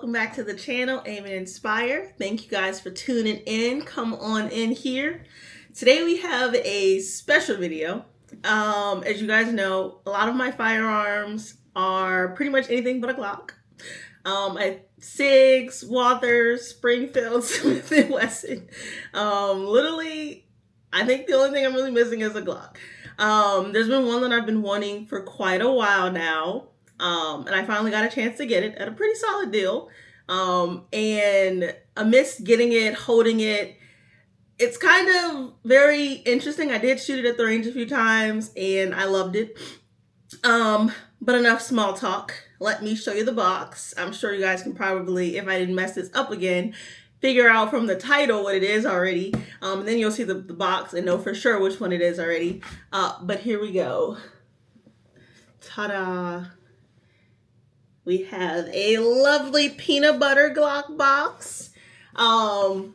welcome back to the channel, Aim and Inspire. Thank you guys for tuning in. Come on in here. Today we have a special video. As you guys know, a lot of my firearms are pretty much anything but a Glock. I SIGs, Walthers, Springfield, Smith & Wesson. Literally, I think the only thing I'm really missing is a Glock. There's been one that I've been wanting for quite a while now. And I finally got a chance to get it at a pretty solid deal. And amidst getting it, holding it, it's kind of very interesting. I did shoot it at the range a few times and I loved it. But enough small talk. Let me show you the box. I'm sure you guys can probably, if I didn't mess this up again, figure out from the title what it is already. And then you'll see the box and know for sure which one it is already. But here we go. Ta-da. We have a lovely peanut butter Glock box. I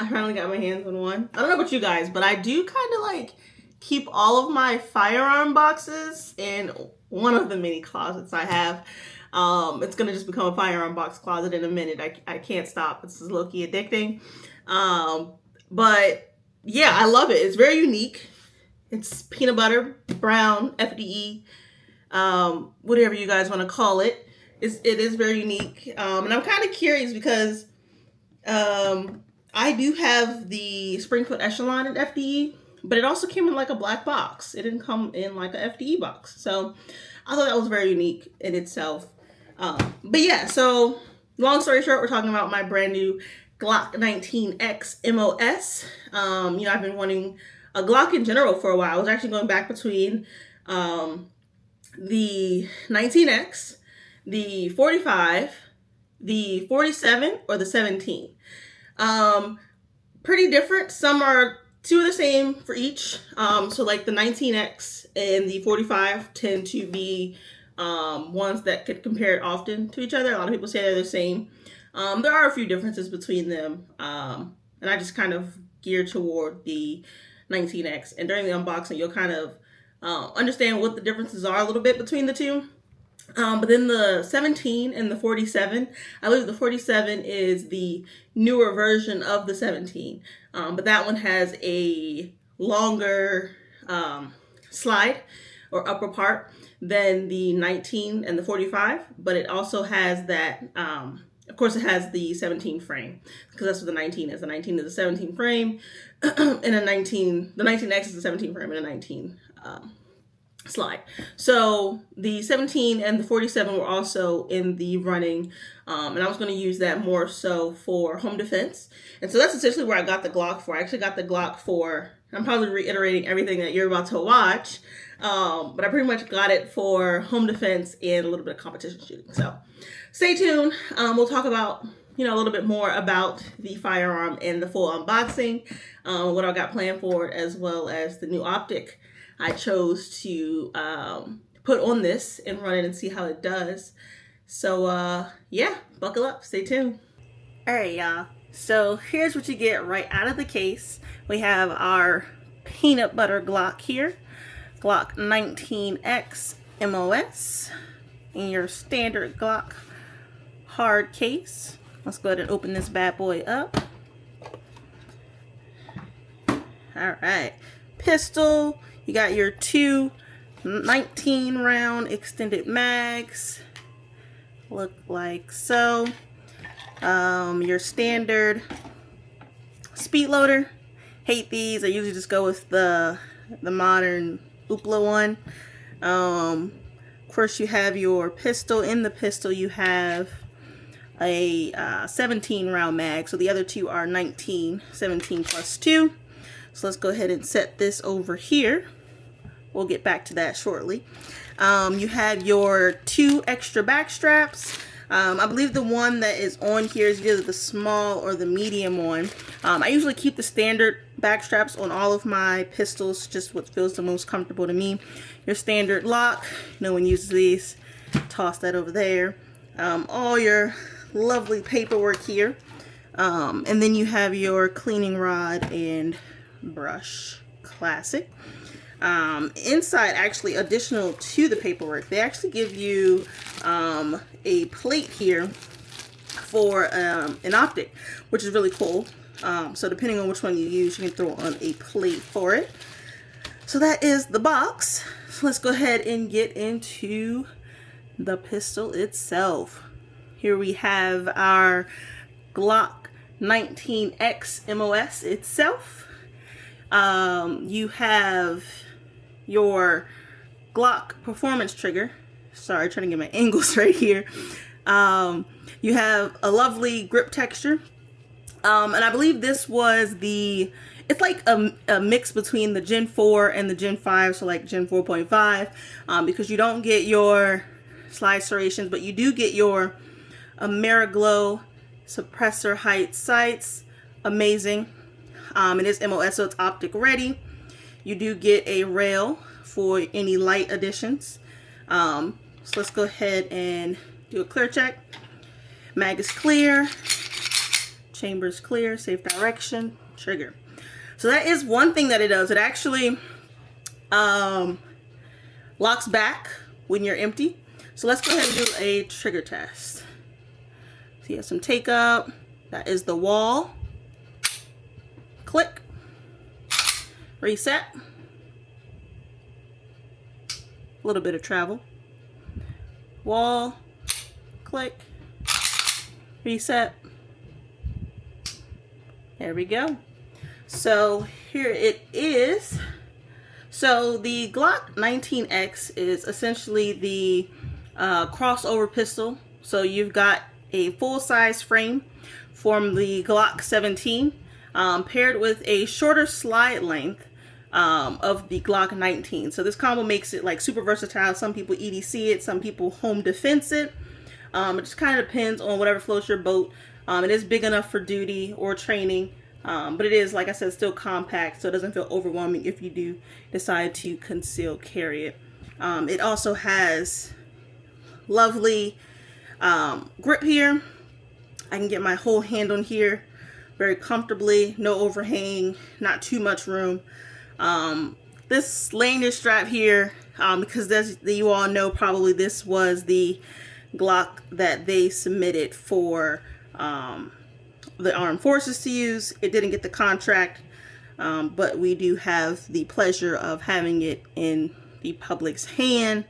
finally got my hands on one. I don't know about you guys, but I do kind of like keep all of my firearm boxes in one of the mini closets I have. It's going to just become a firearm box closet in a minute. I can't stop. This is low-key addicting. But yeah, I love it. It's very unique. It's peanut butter, brown, FDE, whatever you guys want to call it. It is very unique. And I'm kind of curious because I do have the Springfield Echelon in FDE, but it also came in like a black box. It didn't come in like a FDE box. So I thought that was very unique in itself. But yeah, so long story short, we're talking about my brand new Glock 19X MOS. I've been wanting a Glock in general for a while. I was actually going back between the 19X, the 45, the 47, or the 17. Pretty different. Some are two of the same for each. So like the 19X and the 45 tend to be ones that could compare often to each other. A lot of people say they're the same. There are a few differences between them. And I just kind of gear toward the 19X. And during the unboxing, you'll kind of understand what the differences are a little bit between the two. But then the 17 and the 47, I believe the 47 is the newer version of the 17. But that one has a longer slide or upper part than the 19 and the 45. But it also has that, of course it has the 17 frame because that's what the 19 is. The 19 is a 17 frame and the 19X is a 17 frame and a 19 slide. So the 17 and the 47 were also in the running, and I was going to use that more so for home defense. And so that's essentially where I got the Glock for. I actually got the Glock for, I'm probably reiterating everything that you're about to watch, but I pretty much got it for home defense and a little bit of competition shooting. So stay tuned. We'll talk about a little bit more about the firearm and the full unboxing, what I got planned for it, as well as the new optic I chose to put on this and run it and see how it does. So yeah, buckle up, stay tuned. All right, y'all. So here's what you get right out of the case. We have our peanut butter Glock here, Glock 19X MOS, in your standard Glock hard case. Let's go ahead and open this bad boy up. All right, pistol. You got your two 19 round extended mags, look like so. Your standard speed loader. Hate these. I usually just go with the modern Upla one. Of course, you have your pistol. In the pistol, you have a 17 round mag. So the other two are 19, 17 plus 2. So let's go ahead and set this over here. We'll get back to that shortly. You have your two extra back straps. I believe the one that is on here is either the small or the medium one. I usually keep the standard back straps on all of my pistols, just what feels the most comfortable to me. Your standard lock, no one uses these. Toss that over there. All your lovely paperwork here. And then you have your cleaning rod and brush. Classic. Inside, actually, additional to the paperwork, they actually give you a plate here for an optic, which is really cool. So depending on which one you use, you can throw on a plate for it. So that is the box. So let's go ahead and get into the pistol itself. Here we have our Glock 19X MOS itself. You have your Glock performance trigger. Sorry, trying to get my angles right here. You have a lovely grip texture. And I believe this was it's like a mix between the Gen 4 and the Gen 5, so like Gen 4.5, because you don't get your slide serrations, but you do get your AmeriGlow suppressor height sights. Amazing. It is MOS, so it's optic ready. You do get a rail for any light additions. So let's go ahead and do a clear check. Mag is clear. Chamber is clear. Safe direction. Trigger. So that is one thing that it does. It actually locks back when you're empty. So let's go ahead and do a trigger test. So you have some take up. That is the wall. Click. Reset. A little bit of travel. Wall. Click. Reset. There we go. So here it is. So the Glock 19X is essentially the crossover pistol. So you've got a full-size frame from the Glock 17 paired with a shorter slide length of the Glock 19. So this combo makes it like super versatile. Some people EDC it, some people home defense it. It just kind of depends on whatever floats your boat. It is big enough for duty or training. But it is, like I said, still compact, so it doesn't feel overwhelming if you do decide to conceal carry it. It also has lovely grip here. I can get my whole hand on here very comfortably, no overhang, not too much room. This lanyard strap here, because you all know probably this was the Glock that they submitted for the armed forces to use. It didn't get the contract, but we do have the pleasure of having it in the public's hand,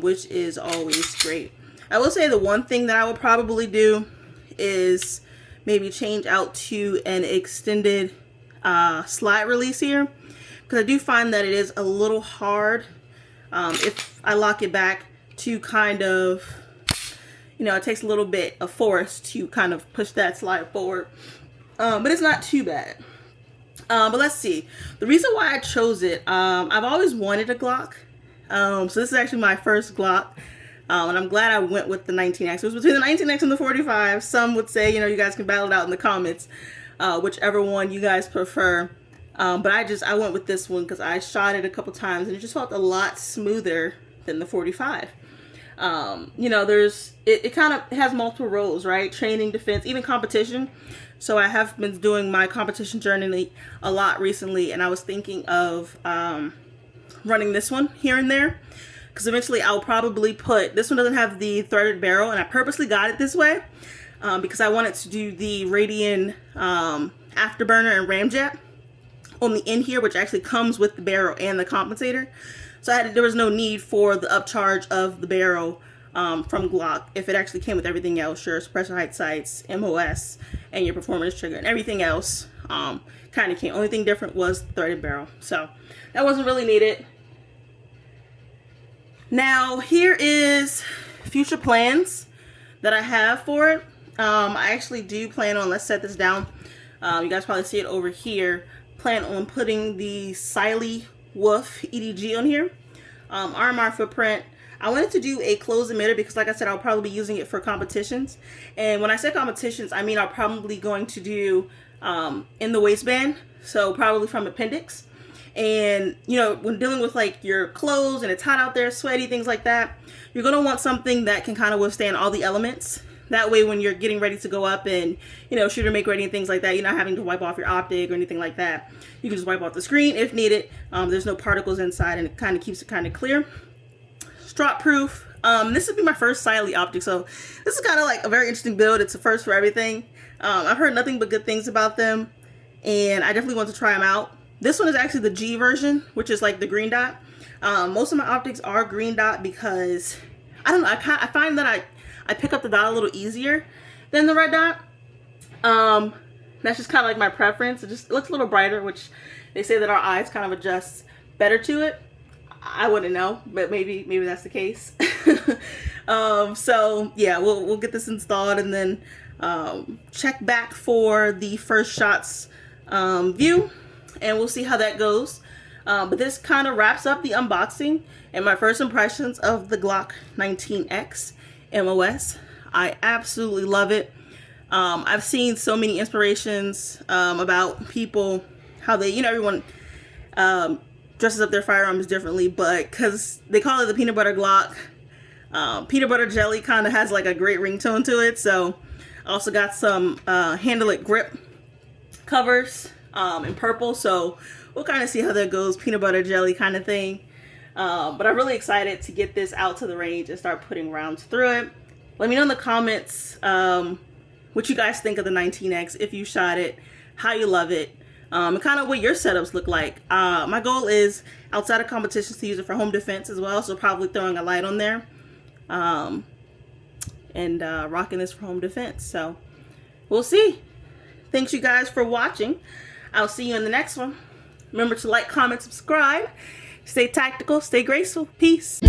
which is always great. I will say the one thing that I would probably do is maybe change out to an extended slide release here, because I do find that it is a little hard if I lock it back to kind of, it takes a little bit of force to kind of push that slide forward. But it's not too bad. But let's see. The reason why I chose it, I've always wanted a Glock. So this is actually my first Glock. And I'm glad I went with the 19X. It was between the 19X and the 45. Some would say, you guys can battle it out in the comments, whichever one you guys prefer. But I went with this one because I shot it a couple times and it just felt a lot smoother than the 45. It kind of has multiple roles, right? Training, defense, even competition. So I have been doing my competition journey a lot recently, and I was thinking of running this one here and there, because eventually I'll probably this one doesn't have the threaded barrel, and I purposely got it this way because I wanted to do the Radian afterburner and ramjet on the end here, which actually comes with the barrel and the compensator. So there was no need for the upcharge of the barrel from Glock if it actually came with everything else, your suppressor height sights, MOS, and your performance trigger, and everything else kind of came. Only thing different was the threaded barrel. So that wasn't really needed. Now here is future plans that I have for it. I actually do plan on, let's set this down. You guys probably see it over here. Plan on putting the Siley Wolf EDG on here. RMR footprint. I wanted to do a closed emitter because, like I said, I'll probably be using it for competitions. And when I say competitions, I mean I'm probably going to do in the waistband, so probably from appendix. And when dealing with like your clothes and it's hot out there, sweaty, things like that, you're gonna want something that can kind of withstand all the elements. That way, when you're getting ready to go up and shoot or make ready and things like that, you're not having to wipe off your optic or anything like that. You can just wipe off the screen if needed. There's no particles inside, and it kind of keeps it kind of clear. Strop proof. This would be my first Siley optic, so this is kind of like a very interesting build. It's a first for everything. I've heard nothing but good things about them, and I definitely want to try them out. This one is actually the G version, which is like the green dot. Most of my optics are green dot because, I don't know, I find that I pick up the dot a little easier than the red dot. That's just kind of like my preference. It looks a little brighter, which they say that our eyes kind of adjust better to it. I wouldn't know, but maybe that's the case. So yeah, we'll get this installed and then check back for the first shots view, and we'll see how that goes. But this kind of wraps up the unboxing and my first impressions of the Glock 19X MOS. I absolutely love it. I've seen so many inspirations about people, how they, everyone dresses up their firearms differently, but because they call it the peanut butter Glock, peanut butter jelly kind of has like a great ringtone to it. So I also got some handle it grip covers in purple, so we'll kind of see how that goes, peanut butter jelly kind of thing. But I'm really excited to get this out to the range and start putting rounds through it. Let me know in the comments what you guys think of the 19X, if you shot it, how you love it, and kind of what your setups look like. My goal is, outside of competitions, to use it for home defense as well, so probably throwing a light on there, and rocking this for home defense. So we'll see. Thanks you guys for watching. I'll see you in the next one. Remember to like, comment, subscribe. Stay tactical, stay graceful. Peace.